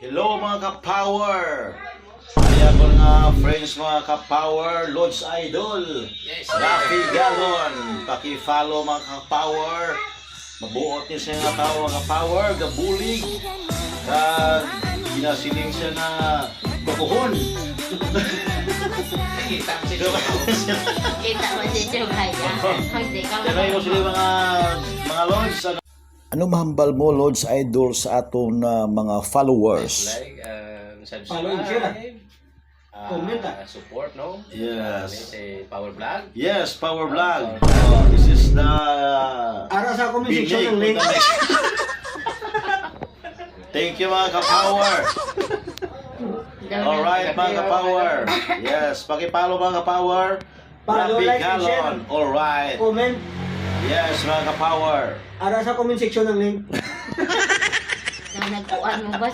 Hello mga ka-power! Kaya ko nga friends mga ka-power, Lodge Idol, Rafi Galon, paki-follow mga ka-power, mabuot niyo siya nga tao mga ka-power, gabulig, kag ginasiling siya na kukuhon. Kita mo si Kita mo si Chugay. Hindi ka Pero yung sila mga Lodge, ano mahambal mo Lodge Idol sa atong mga followers? like, Follow and share. subscribe, Comment, support, no? Yes. Say Power Vlog. Yes, Power Vlog. Oh, this is the Ara sa comment section ng link. Thank you mga ka-power. Alright mga ka-power. Yes, paki-follow mga ka-power. Follow, Rafi like, and share. Galon. Alright. Comment. Yes mga ka-power. Ara sa comment section ng link. nagkuhan mo ba?